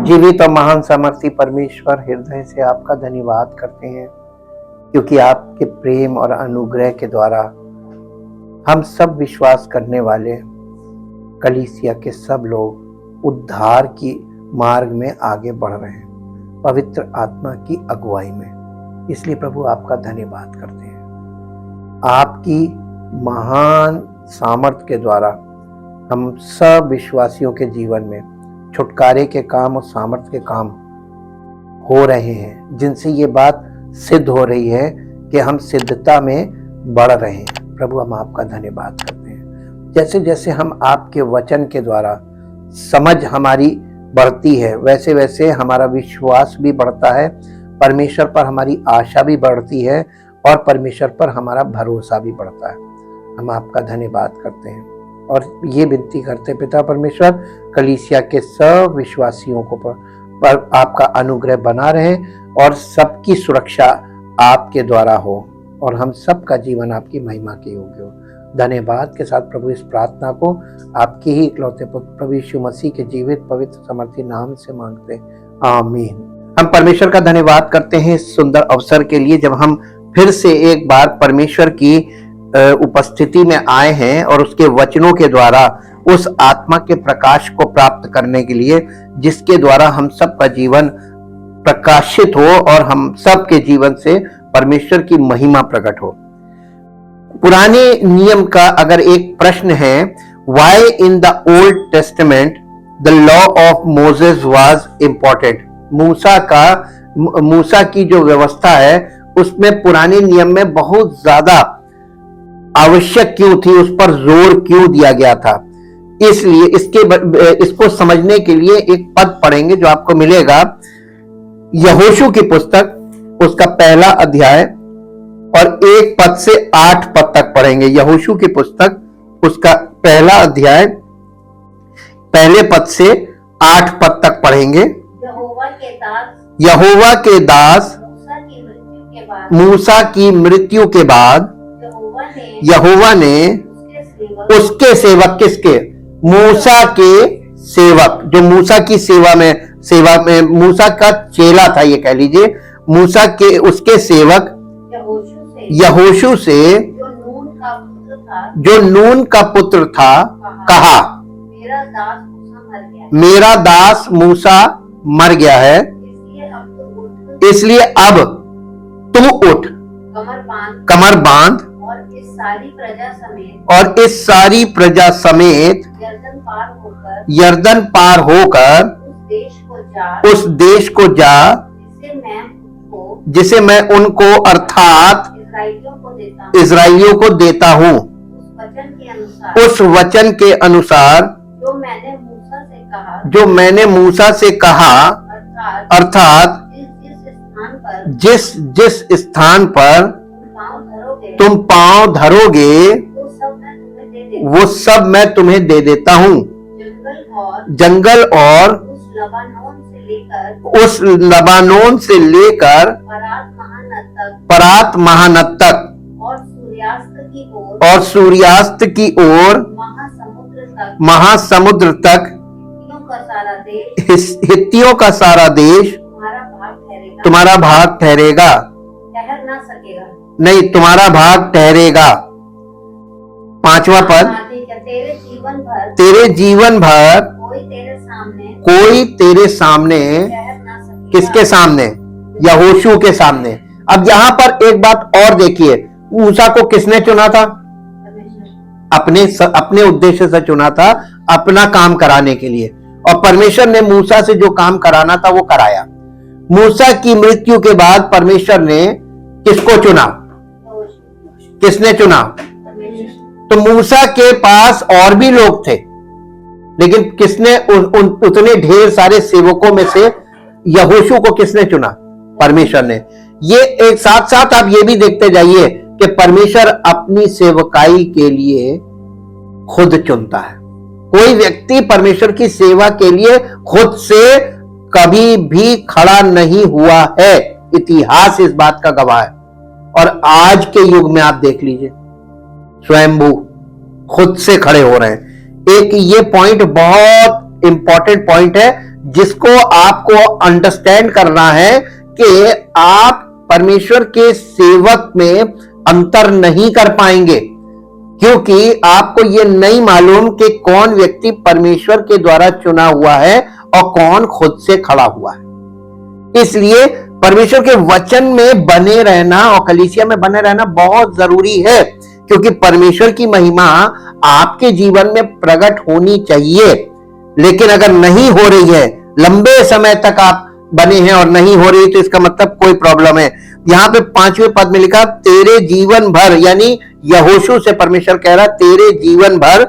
जीवित और महान सामर्थी परमेश्वर, हृदय से आपका धन्यवाद करते हैं क्योंकि आपके प्रेम और अनुग्रह के द्वारा हम सब विश्वास करने वाले कलीसिया के सब लोग उद्धार की मार्ग में आगे बढ़ रहे हैं, पवित्र आत्मा की अगुवाई में। इसलिए प्रभु आपका धन्यवाद करते हैं। आपकी महान सामर्थ के द्वारा हम सब विश्वासियों के जीवन में छुटकारे के काम और सामर्थ के काम हो रहे हैं, जिनसे ये बात सिद्ध हो रही है कि हम सिद्धता में बढ़ रहे हैं। प्रभु हम आपका धन्यवाद करते हैं। जैसे जैसे हम आपके वचन के द्वारा समझ हमारी बढ़ती है, वैसे वैसे हमारा विश्वास भी बढ़ता है, परमेश्वर पर हमारी आशा भी बढ़ती है और परमेश्वर पर हमारा भरोसा भी बढ़ता है। हम आपका धन्यवाद करते हैं और ये विनती करते पिता परमेश्वर, कलीसिया के सब विश्वासियों को पर आपका अनुग्रह बना रहे और सबकी सुरक्षा आपके द्वारा हो और हम सबका जीवन आपकी महिमा के योग्य हो। धन्यवाद के साथ प्रभु इस प्रार्थना को आपके ही इकलौते पुत्र प्रभु यीशु मसीह के जीवित पवित्र समर्थी नाम से मांगते हैं, आमीन। हम परमेश्वर का धन्यवाद करते हैं इस सुंदर अवसर के लिए, जब हम फिर से एक बार परमेश्वर की उपस्थिति में आए हैं और उसके वचनों के द्वारा उस आत्मा के प्रकाश को प्राप्त करने के लिए, जिसके द्वारा हम सबका जीवन प्रकाशित हो और हम सबके जीवन से परमेश्वर की महिमा प्रकट हो। पुराने नियम का अगर एक प्रश्न है, why in the Old Testament the law of Moses was important. मूसा की जो व्यवस्था है उसमें पुराने नियम में बहुत ज्यादा आवश्यक क्यों थी, उस पर जोर क्यों दिया गया था। इसलिए इसको समझने के लिए एक पद पढ़ेंगे जो आपको मिलेगा यहोशू की पुस्तक, उसका पहला अध्याय और 1 पद से 8 पद तक पढ़ेंगे। यहोशू की पुस्तक उसका पहला अध्याय पहले पद से 8 पद तक पढ़ेंगे। यहोवा के दास मूसा की मृत्यु के बाद यहोवा ने उसके सेवक, किसके? मूसा के सेवक, जो मूसा की सेवा में मूसा का चेला था, ये कह लीजिए, मूसा के उसके सेवक यहोशू से जो नून का पुत्र था कहा, मेरा दास मूसा मर गया है, इसलिए अब तुम उठ, कमर बांध और इस सारी प्रजा समेत यर्दन पार होकर उस देश को जा जिसे मैं उनको अर्थात इजराइलियों को देता हूँ, उस वचन के अनुसार जो मैंने मूसा से कहा, अर्थात जिस जिस स्थान पर तुम पांव धरोगे वो सब मैं तुम्हें दे देता हूँ। जंगल और उस लबानोन से लेकर परात महानद तक और सूर्यास्त की ओर महासमुद्र तक हित्तियों का सारा देश तुम्हारा भाग ठहरेगा। नहीं, तुम्हारा भाग ठहरेगा। 5वां पद, तेरे जीवन भर कोई तेरे सामने, किसके सामने? यहोशू के सामने। अब यहां पर एक बात और देखिए, मूसा को किसने चुना था? अपने उद्देश्य से चुना था, अपना काम कराने के लिए, और परमेश्वर ने मूसा से जो काम कराना था वो कराया। मूसा की मृत्यु के बाद परमेश्वर ने किसको चुना? किसने चुना? तो मूसा के पास और भी लोग थे, लेकिन किसने उतने ढेर सारे सेवकों में से यहोशू को किसने चुना? परमेश्वर ने। ये एक साथ साथ आप ये भी देखते जाइए कि परमेश्वर अपनी सेवकाई के लिए खुद चुनता है। कोई व्यक्ति परमेश्वर की सेवा के लिए खुद से कभी भी खड़ा नहीं हुआ है। इतिहास इस बात का गवाह है। और आज के युग में आप देख लीजिए, स्वयंभू खुद से खड़े हो रहे हैं। एक ये पॉइंट बहुत इंपॉर्टेंट पॉइंट है जिसको आपको अंडरस्टैंड करना है कि आप परमेश्वर के सेवक में अंतर नहीं कर पाएंगे, क्योंकि आपको यह नहीं मालूम कि कौन व्यक्ति परमेश्वर के द्वारा चुना हुआ है और कौन खुद से खड़ा हुआ है। इसलिए परमेश्वर के वचन में बने रहना और कलीसिया में बने रहना बहुत जरूरी है, क्योंकि परमेश्वर की महिमा आपके जीवन में प्रकट होनी चाहिए। लेकिन अगर नहीं हो रही है, लंबे समय तक आप बने हैं और नहीं हो रही, तो इसका मतलब कोई प्रॉब्लम है। यहां पे 5वें पद में लिखा, तेरे जीवन भर, यानी यहोशू से परमेश्वर कह रहा, तेरे जीवन भर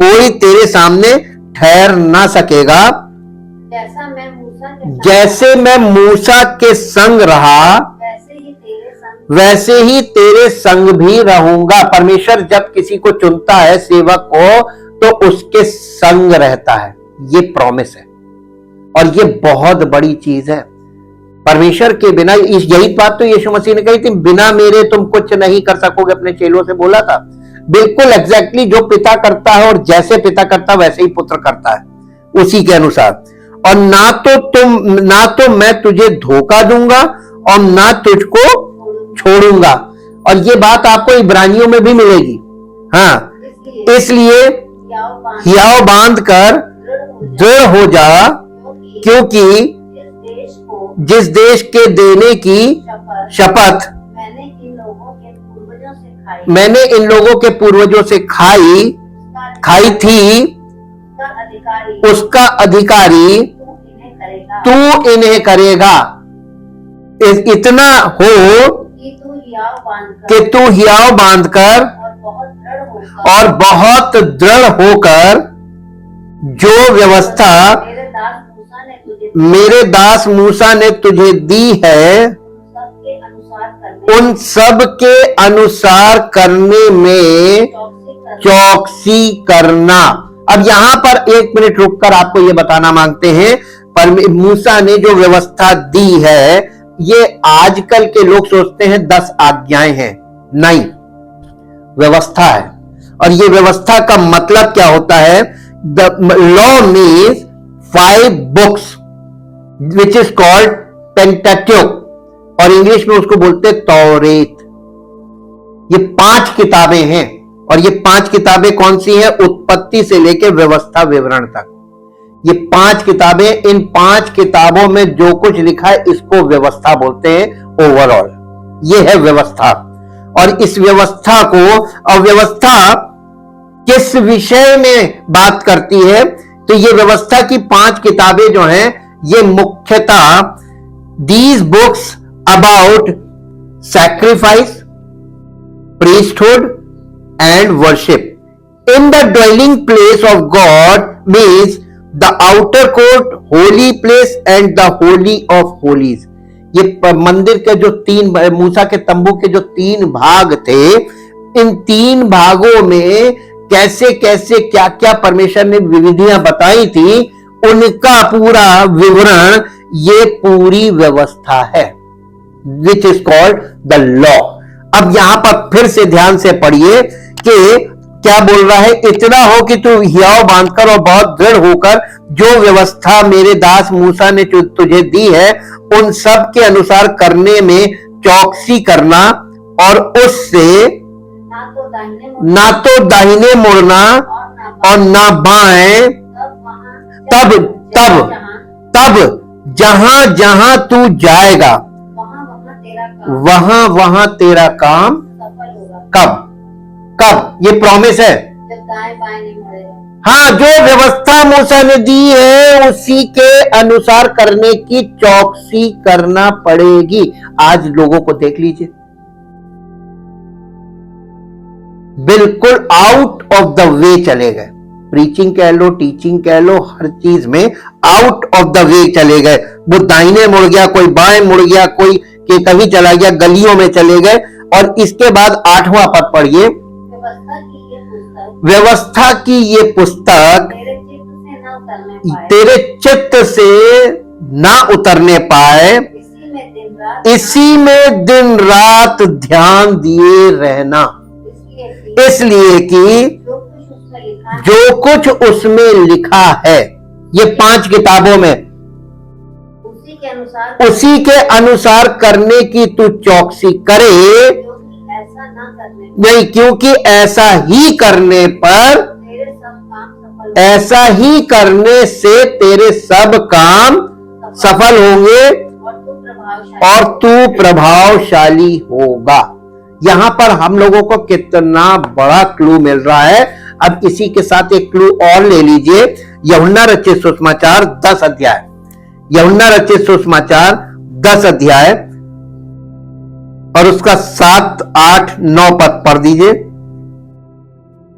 कोई तेरे सामने ठहर ना सकेगा, जैसे मैं मूसा के संग रहा वैसे ही तेरे संग भी रहूंगा। परमेश्वर जब किसी को चुनता है, सेवक को, तो उसके संग रहता है। ये प्रॉमिस है और ये बहुत बड़ी चीज है। परमेश्वर के बिना, यही बात तो यीशु मसीह ने कही थी, बिना मेरे तुम कुछ नहीं कर सकोगे, अपने चेलों से बोला था। बिल्कुल एग्जैक्टली जो पिता करता है और जैसे पिता करता है वैसे ही पुत्र करता है, उसी के अनुसार। और ना तो मैं तुझे धोखा दूंगा और ना तुझको छोड़ूंगा। और ये बात आपको इब्रानियों में भी मिलेगी। हाँ, इसलिए हियाव बांध कर दृढ़ हो जा, क्योंकि जिस देश के देने की शपथ मैंने इन लोगों के पूर्वजों से खाई थी, उसका अधिकारी तू इन्हें करेगा। इतना हो कि तू हियाव बांधकर और बहुत दृढ़ होकर जो व्यवस्था मेरे दास मूसा ने तुझे दी है, उन सब के अनुसार करने में चौकसी करना। अब यहां पर 1 मिनट रुककर आपको यह बताना मांगते हैं, पर मूसा ने जो व्यवस्था दी है, ये आजकल के लोग सोचते हैं 10 आज्ञाएं हैं। नहीं, व्यवस्था है। और ये व्यवस्था का मतलब क्या होता है? The law means 5 books which is called Pentateuch, और इंग्लिश में उसको बोलते तौरेत। ये 5 किताबें हैं। और ये 5 किताबें कौन सी हैं? उत्पत्ति से लेकर व्यवस्था विवरण तक। ये 5 किताबें, इन 5 किताबों में जो कुछ लिखा है इसको व्यवस्था बोलते हैं। ओवरऑल ये है व्यवस्था। और इस व्यवस्था को, और व्यवस्था किस विषय में बात करती है? तो ये व्यवस्था की 5 किताबें जो हैं, ये मुख्यतः these books about sacrifice, priesthood and worship in the dwelling place of God means the outer court, holy place and the holy of holies। ये मंदिर के जो 3, मूसा के तंबू के जो 3 भाग थे, इन 3 भागों में कैसे कैसे क्या क्या परमेश्वर ने विधियां बताई थी, उनका पूरा विवरण ये पूरी व्यवस्था है, विच इज कॉल्ड द लॉ। अब यहां पर फिर से ध्यान से पढ़िए कि क्या बोल रहा है? इतना हो कि तू हियाव बांधकर और बहुत दृढ़ होकर जो व्यवस्था मेरे दास मूसा ने तुझे दी है, उन सब के अनुसार करने में चौकसी करना, और उससे ना तो दाहिने मुड़ना और ना बाएं, तब जहां जहां तू जाएगा वहां वहां तेरा काम कब ये प्रॉमिस है। हाँ, जो व्यवस्था मूसा ने दी है उसी के अनुसार करने की चौकसी करना पड़ेगी। आज लोगों को देख लीजिए, बिल्कुल आउट ऑफ द वे चले गए। प्रीचिंग कह लो, टीचिंग कह लो, हर चीज में आउट ऑफ द वे चले गए। वो दाहिने मुड़ गया, कोई बाएं मुड़ गया, कोई के कहीं चला गया, गलियों में चले गए। और इसके बाद 8वां पद पढ़िए, व्यवस्था की ये पुस्तक तेरे चित्त से ना उतरने पाए, इसी में दिन रात ध्यान दिए रहना, इसलिए कि जो कुछ उसमें लिखा है। ये 5 किताबों में उसी के अनुसार करने की तू चौकसी करे, नहीं, क्योंकि ऐसा ही करने पर, ऐसा ही करने से तेरे सब काम सफल होंगे और तू प्रभावशाली होगा। यहां पर हम लोगों को कितना बड़ा क्लू मिल रहा है। अब इसी के साथ एक क्लू और ले लीजिए। यूहन्ना रचित सुसमाचार 10 अध्याय, यूहन्ना रचित सुसमाचार 10 अध्याय और उसका 7, 8, 9 पद पढ़ दीजिए।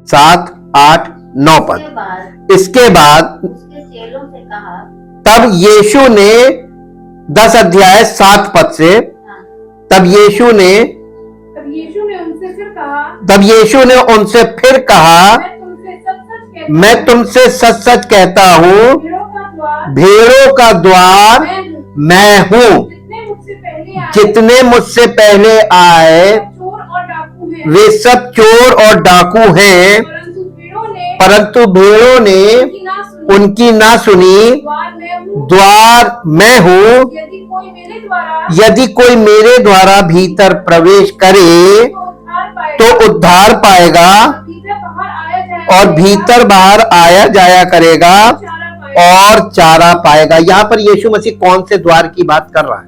7, 8, 9 पद। इसके बाद तब यीशु ने 10 अध्याय 7 पद से, तब यीशु ने उनसे फिर कहा, मैं तुमसे सच सच कहता हूं, भेड़ों का द्वार मैं हूं। जितने मुझसे पहले आए वे सब चोर और डाकू हैं, परंतु भेड़ों ने उनकी ना सुनी। द्वार मैं हूं, यदि कोई मेरे द्वारा भीतर प्रवेश करे तो उद्धार पाएगा और भीतर बाहर आया जाया करेगा और चारा पाएगा। यहां पर यीशु मसीह कौन से द्वार की बात कर रहा है?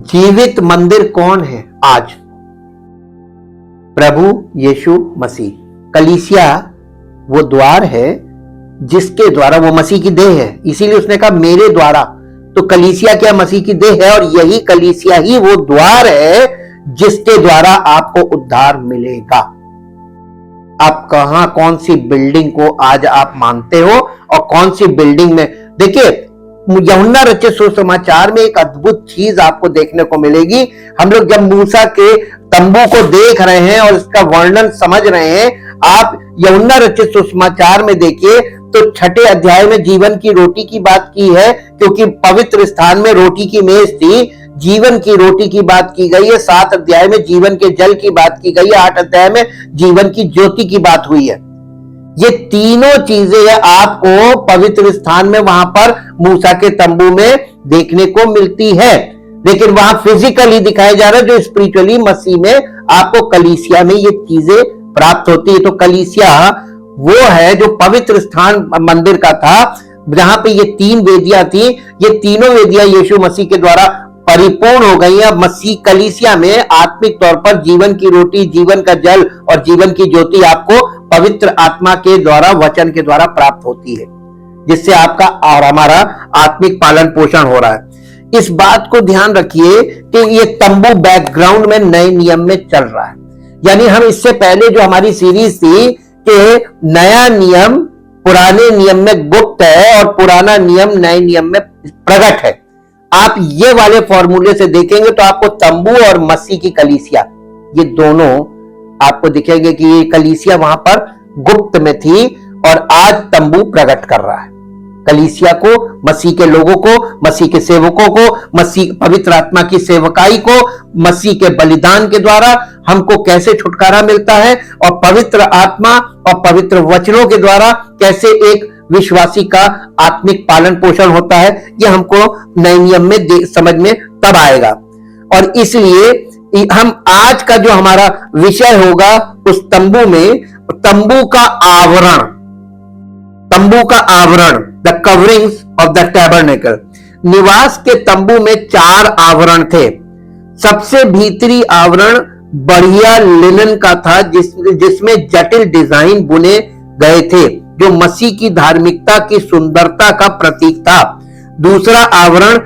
जीवित मंदिर कौन है आज? प्रभु यीशु मसीह। कलीसिया वो द्वार है जिसके द्वारा, वो मसीह की देह है, इसीलिए उसने कहा मेरे द्वारा। तो कलीसिया क्या मसीह की देह है? और यही कलीसिया ही वो द्वार है जिसके द्वारा आपको उद्धार मिलेगा। आप कहां, कौन सी बिल्डिंग को आज आप मानते हो और कौन सी बिल्डिंग में? देखिए, यूहन्ना रचित सुसमाचार में एक अद्भुत चीज आपको देखने को मिलेगी। हम लोग जब मूसा के तंबू को देख रहे हैं और इसका वर्णन समझ रहे हैं, आप यूहन्ना रचित सुसमाचार में देखिए तो 6 अध्याय में जीवन की रोटी की बात की है, क्योंकि पवित्र स्थान में रोटी की मेज थी, जीवन की रोटी की बात की गई है। 7 अध्याय में जीवन के जल की बात की गई है। 8 अध्याय में जीवन की ज्योति की बात हुई है। ये तीनों चीजें आपको पवित्र स्थान में वहां पर मूसा के तंबू में देखने को मिलती है, लेकिन वहां फिजिकली दिखाया जा रहा है। जो स्पिरिचुअली मसीह में आपको कलीसिया में ये चीजें प्राप्त होती है। तो कलीसिया वो है जो पवित्र स्थान मंदिर का था, जहां पे ये 3 वेदियां थी। ये तीनों वेदियां यीशु मसीह के द्वारा परिपूर्ण हो गई है। अब मसीह कलीसिया में आत्मिक तौर पर जीवन की रोटी, जीवन का जल और जीवन की ज्योति आपको पवित्र आत्मा के द्वारा, वचन के द्वारा प्राप्त होती है, जिससे आपका और हमारा आत्मिक पालन पोषण हो रहा है। इस बात को ध्यान रखिए कि ये तंबू बैकग्राउंड में नए नियम में चल रहा है। यानी हम इससे पहले जो हमारी सीरीज थी कि नया नियम पुराने नियम में गुप्त है और पुराना नियम नए नियम में प्रकट है। आप ये वाले फॉर्मूले से देखेंगे तो आपको तंबू और मसीह की कलीसिया, ये दोनों आपको दिखेंगे कि ये कलीसिया वहां पर गुप्त में थी और आज तंबू प्रकट कर रहा है। कलीसिया को, मसीह के लोगों को, मसीह के सेवकों को, मसीह पवित्र आत्मा की सेवकाई को, मसीह के बलिदान के द्वारा हमको कैसे छुटकारा मिलता है और पवित्र आत्मा और पवित्र वचनों के द्वारा कैसे एक विश्वासी का आत्मिक पालन पोषण होता है, यह हमको नए नियम में समझ में तब आएगा। और इसलिए हम आज का जो हमारा विषय होगा उस तंबू में, तंबू का आवरण, तंबू का आवरण, the coverings of the tabernacle. निवास के तंबू में 4 आवरण थे। सबसे भीतरी आवरण बढ़िया लिनन का था, जिसमें जटिल डिजाइन बुने गए थे, जो मसीह की धार्मिकता की सुंदरता का प्रतीक था। दूसरा आवरण,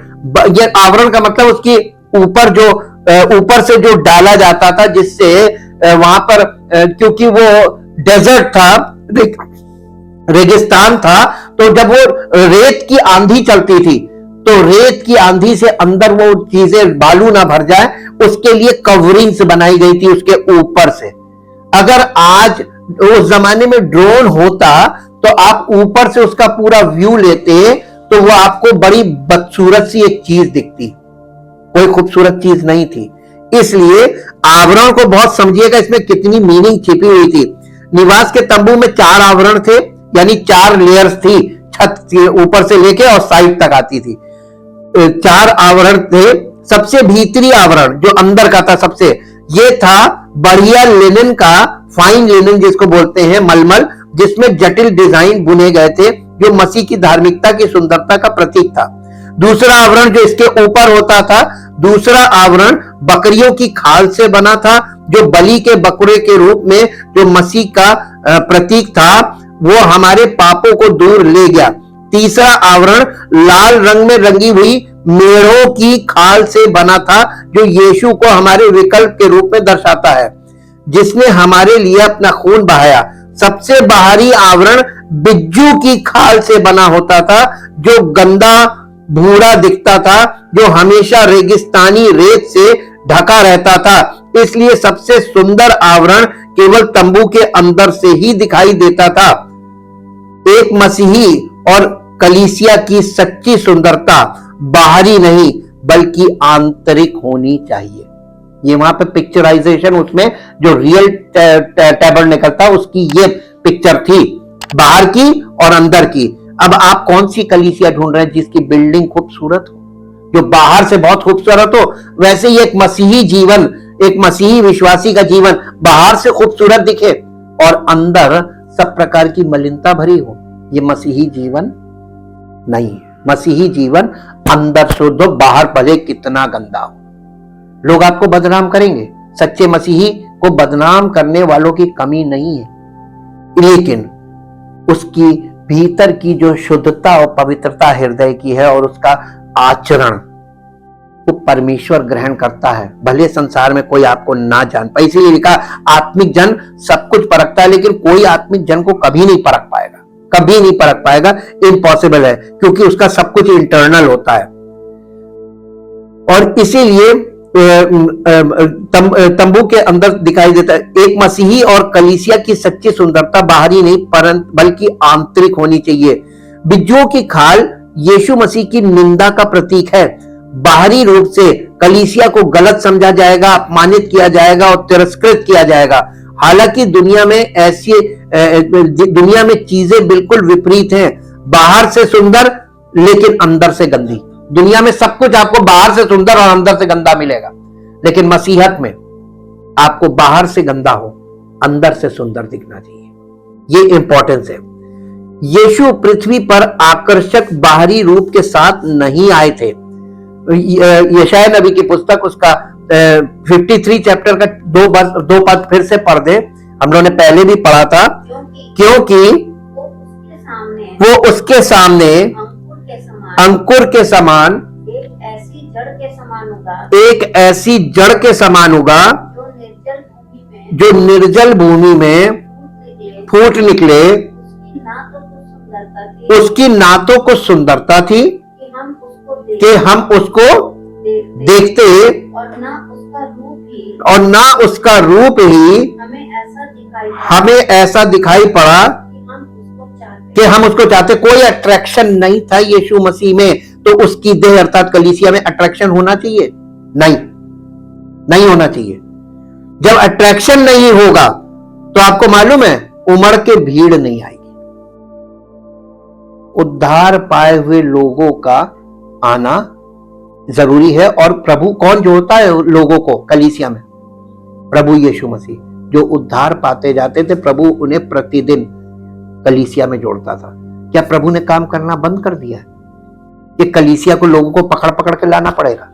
यह आवरण का मतलब उसकी ऊपर जो ऊपर से जो डाला जाता था, जिससे वहां पर क्योंकि वो डेजर्ट था, रेगिस्तान था, तो जब वो रेत की आंधी चलती थी तो रेत की आंधी से अंदर वो चीजें बालू ना भर जाए, उसके लिए कवरिंग्स बनाई गई थी उसके ऊपर से। अगर आज उस जमाने में ड्रोन होता तो आप ऊपर से उसका पूरा व्यू लेते तो वो आपको बड़ी बदसूरत सी एक चीज दिखती, कोई खूबसूरत चीज नहीं थी। इसलिए आवरण को बहुत समझिएगा, इसमें कितनी मीनिंग छिपी हुई थी। निवास के तंबू में 4 आवरण थे, यानी 4 लेयर्स थी, छत के ऊपर से लेके और साइड तक आती थी। 4 आवरण थे। सबसे भीतरी आवरण जो अंदर का था सबसे, ये था बढ़िया लिनन का, फाइन लिनन जिसको बोलते हैं, मलमल, जिसमें जटिल डिजाइन बुने गए थे, जो मसीह की धार्मिकता की सुंदरता का प्रतीक था। दूसरा आवरण जो इसके ऊपर होता था, दूसरा आवरण बकरियों की खाल से बना था, जो बलि के बकरे के रूप में जो मसीह का प्रतीक था, वो हमारे पापों को दूर ले गया। तीसरा आवरण लाल रंग में रंगी हुई मेढ़ों की खाल से बना था, जो यीशु को हमारे विकल्प के रूप में दर्शाता है, जिसने हमारे लिए अपना खून बहाया। सबसे बाहरी आवरण बिज्जू की खाल से बना होता था, जो गंदा भूरा दिखता था, जो हमेशा रेगिस्तानी रेत से ढका रहता था। इसलिए सबसे सुंदर आवरण केवल तंबू के अंदर से ही दिखाई देता था। एक मसीही और कलीसिया की सच्ची सुंदरता बाहरी नहीं बल्कि आंतरिक होनी चाहिए। ये वहां पे पिक्चराइजेशन, उसमें जो रियल टैबरनेकल था उसकी ये पिक्चर थी, बाहर की और अंदर की। अब आप कौन सी कलीसिया ढूंढ रहे हैं जिसकी बिल्डिंग खूबसूरत हो, जो बाहर से बहुत खूबसूरत हो? वैसे ही एक मसीही जीवन, एक मसीही विश्वासी का जीवन बाहर से खूबसूरत दिखे और अंदर सब प्रकार की मलिनता भरी हो, ये मसीही जीवन नहीं है। मसीही जीवन अंदर शुद्ध हो, बाहर भले कितना गंदा हो। लोग आपको बदनाम करेंगे, सच्चे मसीही को बदनाम करने वालों की कमी नहीं है, लेकिन उसकी भीतर की जो शुद्धता और पवित्रता हृदय की है और उसका आचरण वो परमेश्वर ग्रहण करता है, भले संसार में कोई आपको ना जान पाए। इसीलिए लिखा आत्मिक जन सब कुछ परखता है, लेकिन कोई आत्मिक जन को कभी नहीं परख पाएगा, कभी नहीं परख पाएगा, इम्पॉसिबल है, क्योंकि उसका सब कुछ इंटरनल होता है। और इसीलिए तंबू के अंदर दिखाई देता है। एक मसीही और कलीसिया की सच्ची सुंदरता बाहरी नहीं बल्कि आंतरिक होनी चाहिए। बिज्जुओं की खाल यीशु मसीह की निंदा का प्रतीक है। बाहरी रूप से कलीसिया को गलत समझा जाएगा, अपमानित किया जाएगा और तिरस्कृत किया जाएगा। हालांकि दुनिया में चीजें बिल्कुल विपरीत हैं। बाहर से सुंदर लेकिन अंदर से गंदी। दुनिया में सब कुछ आपको बाहर से सुंदर और अंदर से गंदा मिलेगा, लेकिन मसीहत में आपको बाहर से गंदा हो, अंदर से सुंदर दिखना चाहिए। ये इंपॉर्टेंस है। यीशु पृथ्वी पर आकर्षक बाहरी रूप के साथ नहीं आए थे। यशायाह नबी की पुस्तक उसका 53 चैप्टर का 2 पद फिर से पढ़ दे, हम लोगों ने पहले भी पढ़ा था। क्योंकि वो उसके सामने अंकुर के समान एक ऐसी जड़ के समान होगा जो निर्जल भूमि में फूट निकले। उसकी ना तो कुछ सुंदरता थी कि हम उसको देखते और ना उसका रूप ही हमें ऐसा दिखाई पड़ा कि हम उसको चाहते। कोई अट्रैक्शन नहीं था यीशु मसीह में, तो उसकी देह अर्थात कलीसिया में अट्रैक्शन होना चाहिए? नहीं होना चाहिए। जब अट्रैक्शन नहीं होगा तो आपको मालूम है उमड़ के भीड़ नहीं आएगी। उद्धार पाए हुए लोगों का आना जरूरी है। और प्रभु कौन जो होता है लोगों को कलीसिया में? प्रभु यीशु मसीह। जो उद्धार पाते जाते थे, प्रभु उन्हें प्रतिदिन कलीसिया में जोड़ता था। क्या प्रभु ने काम करना बंद कर दिया है कि कलीसिया को लोगों को पकड़ पकड़ के लाना पड़ेगा?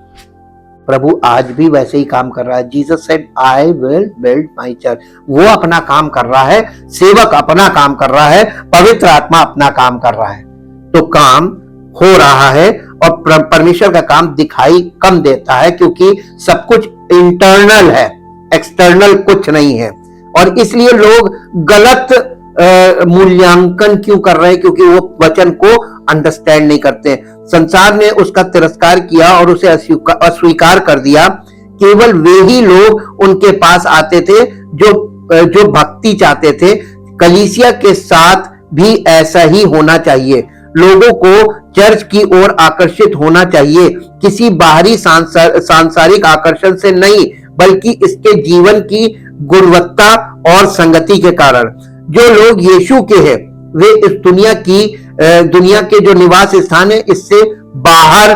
प्रभु आज भी वैसे ही काम कर रहा है। Jesus said I will build my church. वो अपना काम कर रहा है, सेवक अपना काम कर रहा है, पवित्र आत्मा अपना काम कर रहा है। तो काम हो रहा है और परमेश्वर का काम दिखाई कम देता है, क्योंकि सब कुछ इंटरनल है, एक्सटर्नल कुछ नहीं है। और इसलिए लोग गलत मूल्यांकन क्यों कर रहे हैं? क्योंकि वो वचन को अंडरस्टैंड नहीं करते। संसार ने उसका तिरस्कार किया और उसे अस्वीकार कर दिया। केवल वे ही लोग उनके पास आते थे जो भक्ति चाहते थे। कलीसिया के साथ भी ऐसा ही होना चाहिए। लोगों को चर्च की ओर आकर्षित होना चाहिए, किसी बाहरी सांसारिक आकर्षण से नहीं, बल्कि इसके जीवन की गुणवत्ता और संगति के कारण। जो लोग यीशु के हैं वे इस दुनिया के जो निवास स्थान है इससे बाहर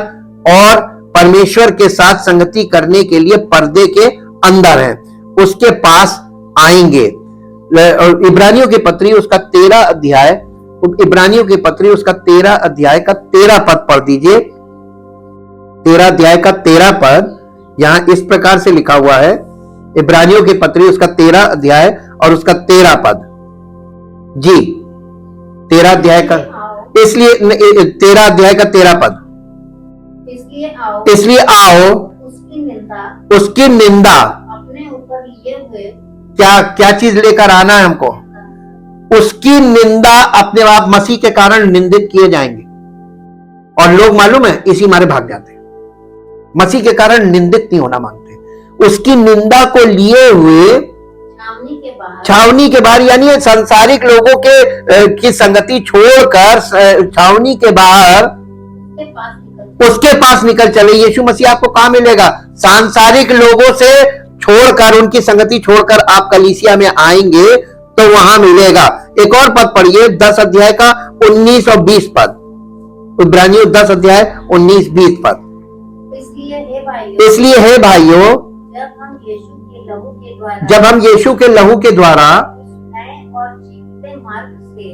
और परमेश्वर के साथ संगति करने के लिए पर्दे के अंदर हैं, उसके पास आएंगे। इब्रानियों की पत्री उसका 13 अध्याय, इब्रानियों की पत्री उसका 13 अध्याय का 13 पद पढ़ दीजिए। 13 अध्याय का 13 पद यहां इस प्रकार से लिखा हुआ है, इब्रानियों की पत्री उसका 13 अध्याय और उसका 13 पद जी, 13 अध्याय का, इसलिए 13 अध्याय का 13 पद, इसलिए आओ उसकी निंदा अपने ऊपर लिए हुए, क्या चीज लेकर आना है हमको, उसकी निंदा अपने आप मसीह के कारण निंदित किए जाएंगे। और लोग मालूम है इसी मारे भाग जाते हैं, मसीह के कारण निंदित नहीं होना मांगते। उसकी निंदा को लिए हुए छावनी के बाहर, यानी सांसारिक लोगों की संगति छोड़कर छावनी के बाहर उसके पास निकल चले। यीशु मसीह आपको कहां मिलेगा? सांसारिक लोगों से छोड़कर, उनकी संगति छोड़कर आप कलीसिया में आएंगे तो वहां मिलेगा। एक और पद पढ़िए, 10 अध्याय का 19 और 20 पद, इब्रानियों 10 अध्याय 19-20 पद। इसलिए हे भाइयों, जब हम यीशु के लहू के द्वारा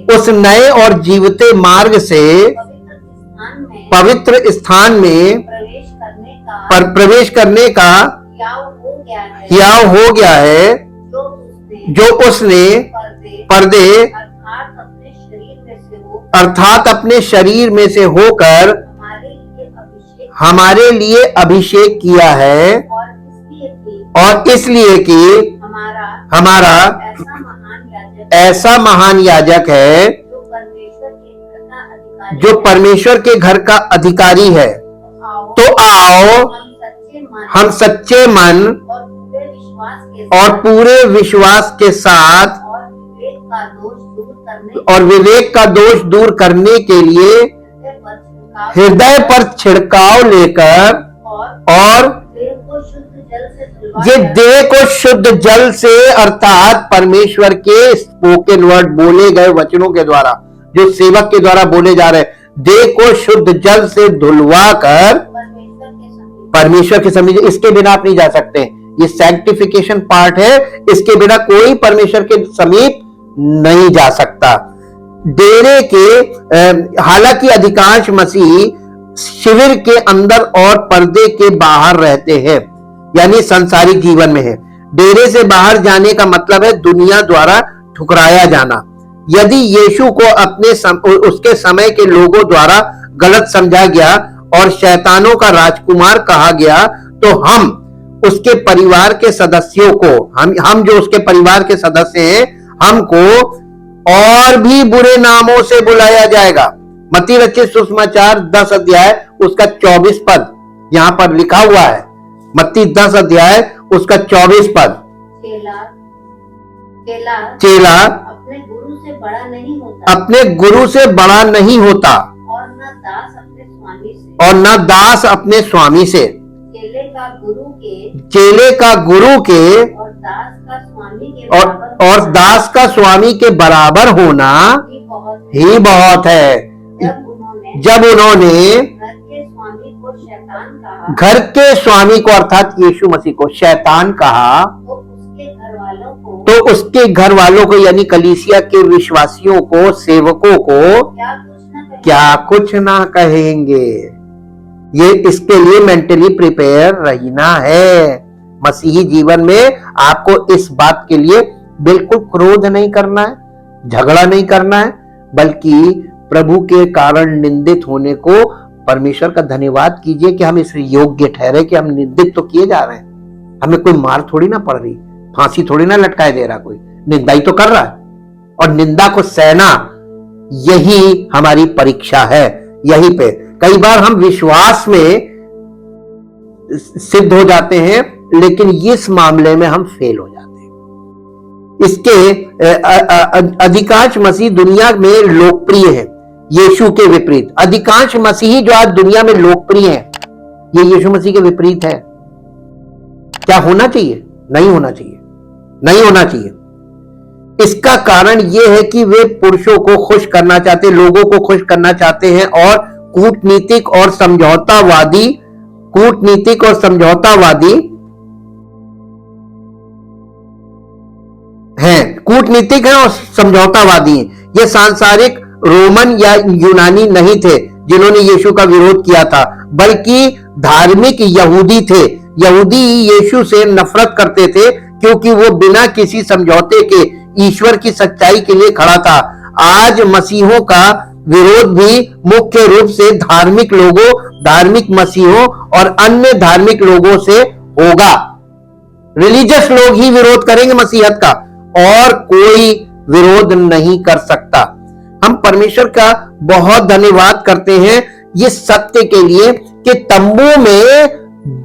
उस नए और जीवते मार्ग से पवित्र स्थान में प्रवेश करने का हियाव हो गया है, जो उसने पर्दे अर्थात अपने शरीर में से होकर हमारे लिए अभिषेक किया है, और इसलिए कि हमारा ऐसा महान याजक है जो परमेश्वर के घर का अधिकारी है। तो आओ हम सच्चे मन और पूरे विश्वास के साथ और विवेक का दोष दूर करने के लिए हृदय पर छिड़काव लेकर और ये देह को शुद्ध जल से, अर्थात परमेश्वर के स्पोकन वर्ड, बोले गए वचनों के द्वारा, जो सेवक के द्वारा बोले जा रहे, देह को शुद्ध जल से धुलवा कर परमेश्वर के समीप। इसके बिना आप नहीं जा सकते, ये सैंक्टिफिकेशन पार्ट है, इसके बिना कोई परमेश्वर के समीप नहीं जा सकता। डेरे के हालांकि अधिकांश मसीह शिविर के अंदर और पर्दे के बाहर रहते हैं, यानी संसारिक जीवन में है। डेरे से बाहर जाने का मतलब है दुनिया द्वारा ठुकराया जाना। यदि यीशु को उसके समय के लोगों द्वारा गलत समझा गया और शैतानों का राजकुमार कहा गया, तो हम उसके परिवार के सदस्यों को, हम जो उसके परिवार के सदस्य हैं, हमको और भी बुरे नामों से बुलाया जाएगा। मत्ती रचित सुसमाचार 10 अध्याय उसका 24 पद यहां पर लिखा हुआ है। मत्ती 10 अध्याय उसका 24 पद, चेला अपने गुरु से बड़ा नहीं होता, अपने गुरु से बड़ा नहीं होता, और न दास अपने स्वामी से, और न दास अपने स्वामी से। चेले का गुरु के और दास का स्वामी के बराबर होना ही बहुत है। जब उन्होंने घर के स्वामी को अर्थात यीशु मसीह को शैतान कहा, तो उसके घर वालों को यानी कलीसिया के विश्वासियों को, सेवकों को क्या कुछ ना कहेंगे। ये इसके लिए मेंटली प्रिपेयर रहना है। मसीही जीवन में आपको इस बात के लिए बिल्कुल क्रोध नहीं करना है, झगड़ा नहीं करना है, बल्कि प्रभु के कारण निंदित होने को परमेश्वर का धन्यवाद कीजिए कि हम इस योग्य ठहरे कि हम निंदित तो किए जा रहे हैं। हमें कोई मार थोड़ी ना पड़ रही, फांसी थोड़ी ना लटकाए दे रहा, कोई निंदा ही तो कर रहा है। और निंदा को सहना यही हमारी परीक्षा है। यहीं पे कई बार हम विश्वास में सिद्ध हो जाते हैं, लेकिन इस मामले में हम फेल हो जाते हैं। इसके अधिकांश मसीह दुनिया में लोकप्रिय है, यीशु के विपरीत। अधिकांश मसीही जो आज दुनिया में लोकप्रिय हैं, ये यीशु मसीह के विपरीत है। क्या होना चाहिए? नहीं होना चाहिए, नहीं होना चाहिए। इसका कारण यह है कि वे पुरुषों को खुश करना चाहते, लोगों को खुश करना चाहते हैं, और कूटनीतिक और समझौतावादी कूटनीतिक और समझौतावादी हैं, कूटनीतिक हैं और समझौतावादी हैं। ये सांसारिक रोमन या यूनानी नहीं थे जिन्होंने यीशु का विरोध किया था, बल्कि धार्मिक यहूदी थे। यहूदी यीशु से नफरत करते थे क्योंकि वो बिना किसी समझौते के ईश्वर की सच्चाई के लिए खड़ा था। आज मसीहों का विरोध भी मुख्य रूप से धार्मिक लोगों, धार्मिक मसीहों और अन्य धार्मिक लोगों से होगा। रिलीजियस लोग ही विरोध करेंगे मसीहत का, और कोई विरोध नहीं कर सकता। हम परमेश्वर का बहुत धन्यवाद करते हैं ये सत्य के लिए कि तंबू में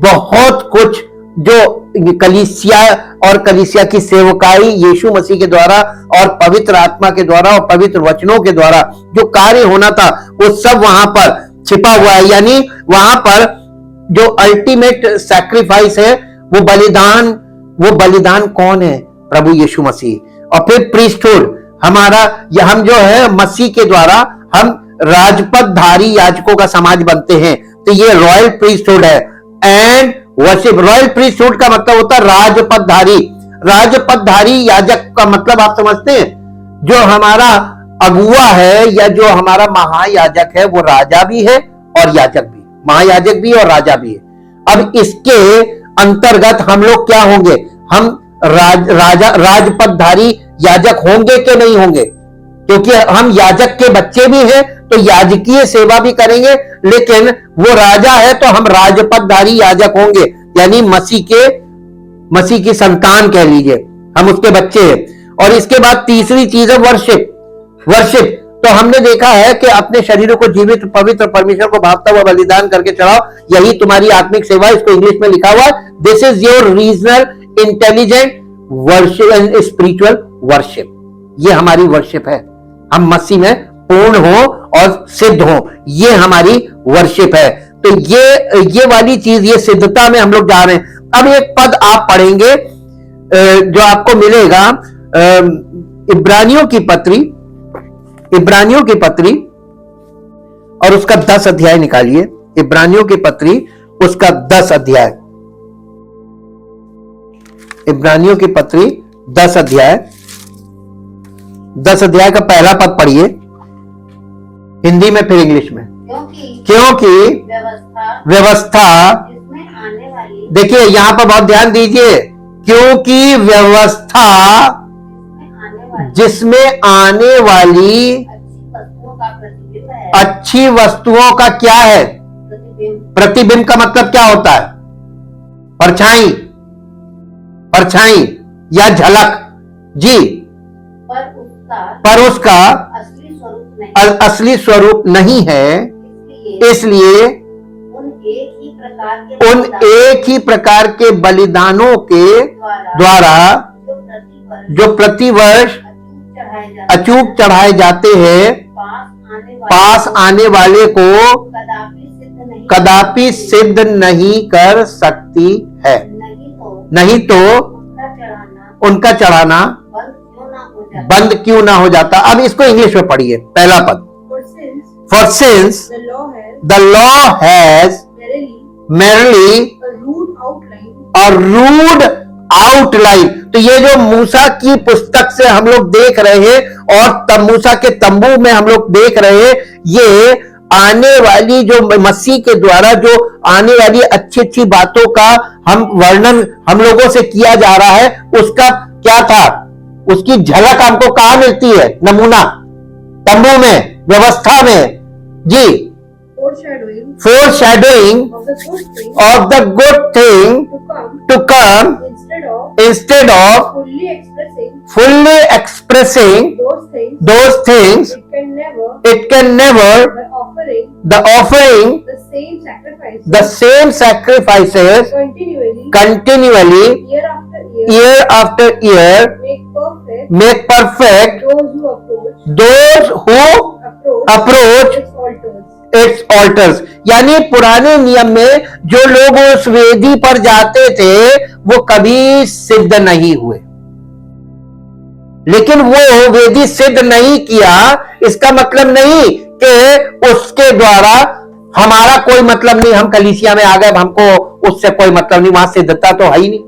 बहुत कुछ जो कलीसिया और कलीसिया की सेवकाई यीशु मसीह के द्वारा और पवित्र आत्मा के द्वारा और पवित्र वचनों के द्वारा जो कार्य होना था वो सब वहां पर छिपा हुआ है। यानी वहां पर जो अल्टीमेट सैक्रिफाइस है वो बलिदान कौन है? प्रभु यीशु मसीह। और फिर प्रीस्टहुड हमारा, हम जो है मसीह के द्वारा हम राजपदधारी याजकों का समाज बनते हैं, तो ये रॉयल प्रीस्टहुड है। एंड वर्शिप, रॉयल प्रीस्टहुड का मतलब होता है राजपदधारी। राजपदधारी याजक का मतलब आप समझते हैं? जो हमारा अगुआ है या जो हमारा महायाजक है वो राजा भी है और याजक भी, महायाजक भी और राजा भी है। अब इसके अंतर्गत हम लोग क्या होंगे? हम राजपदधारी याजक होंगे कि नहीं होंगे? क्योंकि हम याजक के बच्चे भी हैं तो याजकीय सेवा भी करेंगे, लेकिन वो राजा है तो हम राजपदधारी याजक होंगे, यानी मसीह की संतान कह लीजिए, हम उसके बच्चे हैं। और इसके बाद तीसरी चीज है वर्शिप। तो हमने देखा है कि अपने शरीरों को जीवित पवित्र परमेश्वर को भावता हुआ बलिदान करके चढ़ाओ, यही तुम्हारी आत्मिक सेवा। इसको इंग्लिश में लिखा हुआ है, this is your regional intelligent worship and spiritual worship. ये हमारी वर्शिप है, हम मसीह में पूर्ण हो और सिद्ध हो, ये हमारी वर्शिप है। तो ये वाली चीज, ये सिद्धता में हम लोग जा रहे हैं। अब एक पद आप पढ़ेंगे जो आपको मिलेगा इब्रानियों की पत्री और उसका 10 अध्याय निकालिए। इब्रानियों की पत्री उसका 10 अध्याय, इब्रानियों की पत्री 10 अध्याय का पहला पद पढ़िए, हिंदी में फिर इंग्लिश में। क्योंकि व्यवस्था देखिए यहां पर बहुत ध्यान दीजिए, क्योंकि व्यवस्था जिसमें आने वाली अच्छी वस्तुओं का क्या है? प्रतिबिंब का मतलब क्या होता है? परछाई या झलक जी, पर उसका असली स्वरूप नहीं है। इसलिए उन एक ही प्रकार के बलिदानों के द्वारा जो प्रतिवर्ष अचूक चढ़ाए जाते हैं, पास आने वाले को कदापि सिद्ध नहीं कर सकती है। नहीं तो उनका चढ़ाना बंद क्यों ना हो जाता। अब इसको इंग्लिश में पढ़िए, पहला पद। For since the law has merely a rude outline, तो ये जो मूसा की पुस्तक से हम लोग देख रहे हैं और तब मूसा के तंबू में हम लोग देख रहे हैं, ये आने वाली जो मसीह के द्वारा जो आने वाली अच्छी अच्छी बातों का हम वर्णन हम लोगों से किया जा रहा है, उसका क्या था? उसकी झलक हमको कहां मिलती है? नमूना तंबू में, व्यवस्था में जी। foreshadowing of the good thing to come instead of fully expressing those things, it can never the offering the same sacrifices continually year after year make perfect those who approach its altars। यानी पुराने नियम में जो लोग उस वेदी पर जाते थे वो कभी सिद्ध नहीं हुए, लेकिन वो वेदी सिद्ध नहीं किया इसका मतलब नहीं कि उसके द्वारा हमारा कोई मतलब नहीं, हम कलीसिया में आ गए, हमको उससे कोई मतलब नहीं, वहां सिद्धता तो है ही नहीं।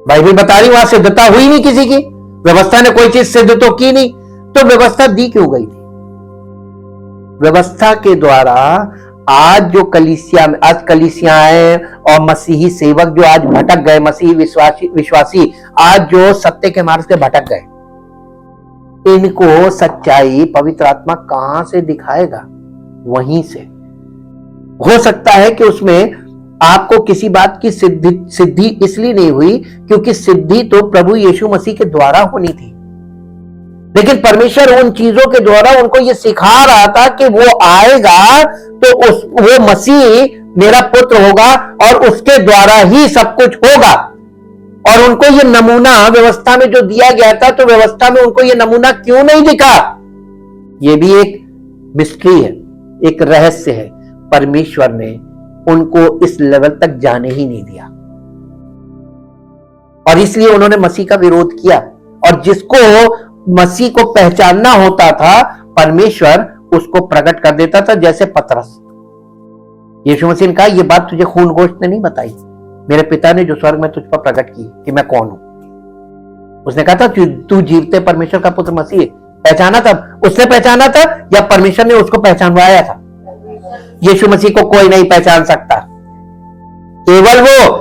बाइबल बता रही वहां सिद्धता हुई नहीं किसी की, व्यवस्था ने कोई चीज सिद्ध तो की नहीं, तो व्यवस्था दी क्यों गई थी? व्यवस्था के द्वारा आज जो कलीसिया में, आज कलीसियाएं और मसीही सेवक जो आज भटक गए, मसीही विश्वासी आज जो सत्य के मार्ग से भटक गए, इनको सच्चाई पवित्र आत्मा कहां से दिखाएगा? वहीं से। हो सकता है कि उसमें आपको किसी बात की सिद्धि इसलिए नहीं हुई क्योंकि सिद्धि तो प्रभु यीशु मसीह के द्वारा होनी थी, लेकिन परमेश्वर उन चीजों के द्वारा उनको ये सिखा रहा था कि वो आएगा तो वो मसीह मेरा पुत्र होगा और उसके द्वारा ही सब कुछ होगा। और उनको ये नमूना व्यवस्था में जो दिया गया था, तो व्यवस्था में उनको ये नमूना क्यों नहीं दिखा? ये भी एक मिस्ट्री है, एक रहस्य है। परमेश्वर ने उनको इस लेवल तक जाने ही नहीं दिया और इसलिए उन्होंने मसीह का विरोध किया। और जिसको मसीह को पहचानना होता था, परमेश्वर उसको प्रकट कर देता था, जैसे पतरस। यीशु मसीह ने कहा, यह बात तुझे खून गोश्त ने नहीं बताई, मेरे पिता ने जो स्वर्ग में तुझ पर प्रकट की कि मैं कौन हूं। उसने कहा था तू जीवते परमेश्वर का पुत्र मसीह है। पहचाना था उसने, पहचाना था या परमेश्वर ने उसको पहचानवाया था? यीशु मसीह को कोई नहीं पहचान सकता, केवल वो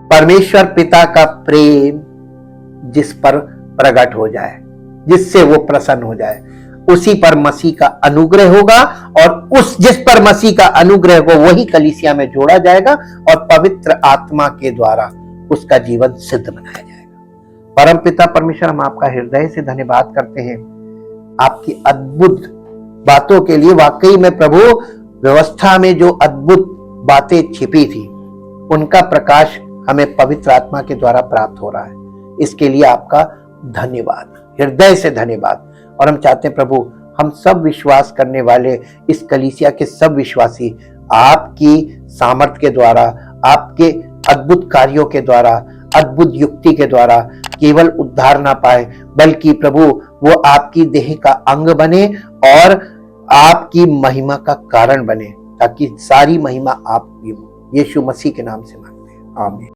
परमेश्वर पिता का प्रेम जिस पर प्रकट हो जाए, जिससे वो प्रसन्न हो जाए, उसी पर मसीह का अनुग्रह होगा। और जिस पर मसीह का अनुग्रह हो वही कलीसिया में जोड़ा जाएगा और पवित्र आत्मा के द्वारा उसका जीवन सिद्ध बनाया जाएगा। परम पिता परमेश्वर, हम आपका हृदय से धन्यवाद करते हैं आपकी अद्भुत बातों के लिए। वाकई में प्रभु, व्यवस्था में जो अद्भुत बातें छिपी थी, उनका प्रकाश हमें पवित्र आत्मा के द्वारा प्राप्त हो रहा है। इसके लिए आपका धन्यवाद, हृदय से धन्यवाद। और हम चाहते हैं प्रभु, हम सब विश्वास करने वाले, इस कलीसिया के सब विश्वासी आपकी सामर्थ के द्वारा, आपके अद्भुत कार्यों के द्वारा, अद्भुत युक्ति के द्वारा केवल उद्धार ना पाए, बल्कि प्रभु वो आपकी देह का अंग बने और आपकी महिमा का कारण बने, ताकि सारी महिमा आप यीशु मसीह के नाम से मांगते हैं। आमीन।